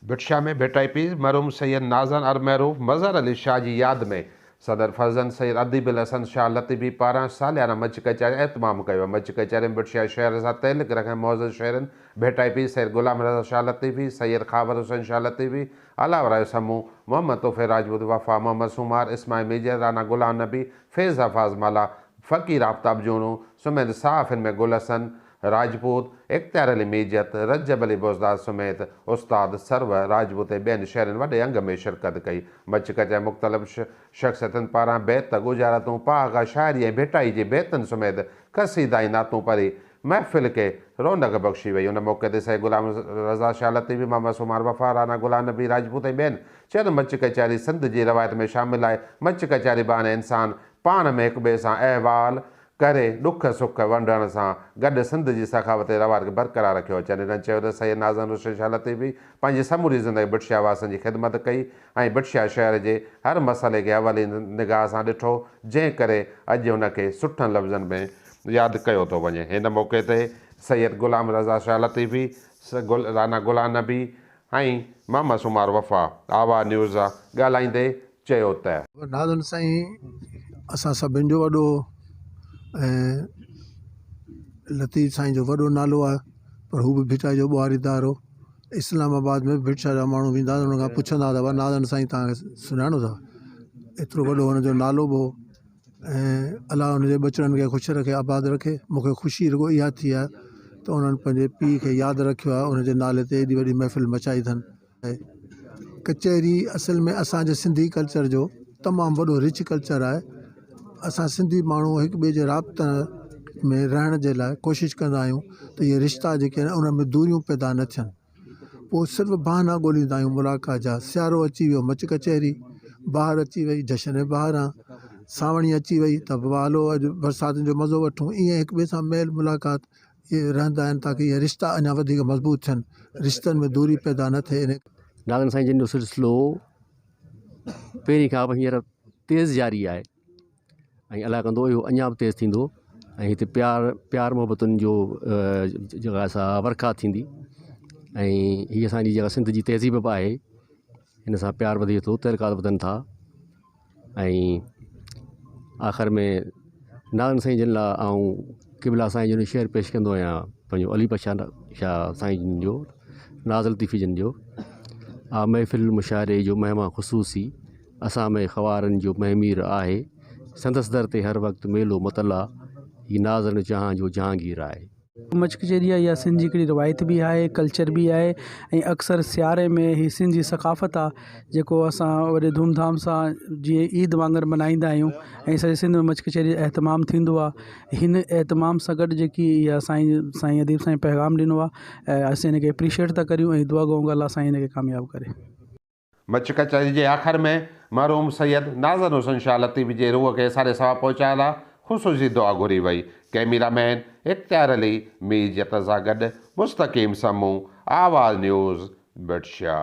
भिटशा में भेटाई मरहूम सैयद नाज़न अरमहरूफ मज़हर अली शाह की याद में सदर फर्जन सैयद अदीब हसन शाह लतीफ़ी पारां सालियाना मच कचहरी एहतमाम किया। मच कचहरी में भिटशा शहर से तल्लुक़ रखने मौजूद शहरन भेटाई सैयद गुलाम रज़ा शाह लतीफ़ी, सैयद खाबर हुसैन शाह लतीफ़ी, अलावरा समूह, मोहम्मद तोफ़े राजपूत, वफ़ा मोहम्मद सुमार, इस्माइल मीजर, राना गुलाम नबी, फैज़ हफ़ाज़ माला, फ़कीर आफ्ताब जूनू समेत साफ़िन में गुल हसन राजपूत, इख्तियार अली मीजत, रजब अली बोज़दार समेत उस्ताद सरवर राजपूत बेन शहरन वॾे अंग में शिरकत कई। मच कचहरी मुख़्तलिफ़ शख़्सियतुनि पारां बैत गुजारतूं पाग शाइरी ऐं भेटाई जी बैतुनि समेत क़सीदाई नातूं पढ़ी महफ़िल के रौनक बख़्शी वई। उन मौक़े ते सैयद गुलाम रज़ा शाह लतीफ़ी, मोहम्मद सुमार, वफ़ा, राना गुलाम नबी राजपूत ऐं ॿियनि चयनि मच कचहरी सिंध जी रवायत में शामिल आहे। मच कचहरी बहाने इंसान पाण में हिक ॿिए सां अहवाल करे दुख सुख वंडण सां गॾु सिंध जी सखावत रवायत खे बरक़रार रखियो अचनि। हिननि चयो त सैयद नाज़न हुसैन शाह लतीफ़ी पंहिंजी समूरी ज़िंदगी भिटशा वासियुनि जी ख़िदमत कई ऐं भिटशा शहर जे हर मसइले खे अवली निगाह सां ॾिठो, जंहिं करे अॼु हुनखे सुठनि लफ़्ज़नि में यादि कयो थो वञे। हिन मौक़े ते सैयद गुलाम रज़ा शाह लतीफ़ी, राना गुलाम नबी ऐं मोहम्मद सुमार वफ़ा आवा न्यूज़ ॻाल्हाईंदे चयो त नाज़न साईं असां सभिनि जो वॾो ऐं लतीफ़ साईं जो वॾो नालो आहे, पर हू बि भिटा जो ॿुहारीदार हो। इस्लामाबाद में भिटशा जा माण्हू वेंदा हुआ, हुन खां पुछंदा हुआ नाज़न साईं तव्हां सुञाणो था? एतिरो वॾो हुनजो नालो बि हो ऐं अलाह हुनजे बचड़नि खे ख़ुशि रखे, आबाद रखे। मूंखे ख़ुशी रुॻो इहा थी आहे त उन्हनि पंहिंजे पीउ खे यादि रखियो आहे, हुनजे नाले ते एॾी वॾी महफ़िल मचाई अथनि। कचहरी असल में असांजे सिंधी कल्चर जो तमामु वॾो रिच कल्चर आहे। असां सिंधी माण्हू हिक ॿिए जे राब्ता में रहण जे लाइ कोशिशि कंदा आहियूं त इहे रिश्ता जेके आहिनि उन में दूरियूं पैदा न थियनि। पोइ सिर्फ़ु बहाना ॻोल्हींदा आहियूं मुलाक़ात जा। सियारो अची वियो मच कचहरी, बहार अची वई जश्न बहारां, सावणी अची वई त हलो अॼु बरसातियुनि जो मज़ो वठूं। ईअं हिक ॿिए सां मेल मुलाक़ात इहे रहंदा आहिनि ताकी इहे रिश्ता अञा वधीक मज़बूत थियनि, रिश्तनि में दूरी पैदा न थिए। नाज़न साईं जिन जो सिलसिलो पहिरीं खां हींअर तेज़ जारी आहे ऐं अलाह कंदो इहो अञा बि तेज़ थींदो ऐं हिते प्यार मोहबतुनि जो जॻह सां वर्खा थींदी ऐं हीअ असांजी जेका सिंध जी तहज़ीब बि आहे, हिन सां प्यार वधे थो, तहलकात वधनि था। ऐं आख़िर में नाज़न साईं जिन लाइ ऐं क़िबला साईं जो शेर पेश कंदो आहियां पंहिंजो अली शाह साईं जिन जो, नाज़ लतीफ़ी जिन जो। आ महफ़िल मुशाइरे जो महिमा ख़ुसूसी असां में ख़वारनि जो महमीर आहे, संदसि दर ते हर वक़्तु मेलो मतला ही नाज़न जहां जो जहांगीर आहे। मच कचहरी या सिंध जी हिकिड़ी रवायत बि आहे, कल्चर बि आहे ऐं अक्सर सियारे में ही सिंध जी सक़ाफ़त आहे जेको असां वॾे धूमधाम सां जीअं ईद वांगुरु मल्हाईंदा आहियूं ऐं सॼे सिंध में मच कचहरी एहतमाम थींदो आहे। हिन एहतमाम सां गॾु जेकी इहा साईं अदीब साईं पैगाम ॾिनो आहे ऐं असीं हिनखे एप्रिशिएट था करियूं ऐं दुआ कयूं अल्लाह साईं हिनखे कामयाबु करे। मच कचहरी जे आख़िर में मरहूम सैयद नाज़न हुसैन शाह लतीफ़ी जे रूह खे सारे सवाब पहुचाइण लाइ ख़ुसूसी दुआ घुरी वई। कैमरामैन इख्तियार अली मीजत सां गॾु मुस्तक़ीम समूह, आवाज़ न्यूज़, भिटशा।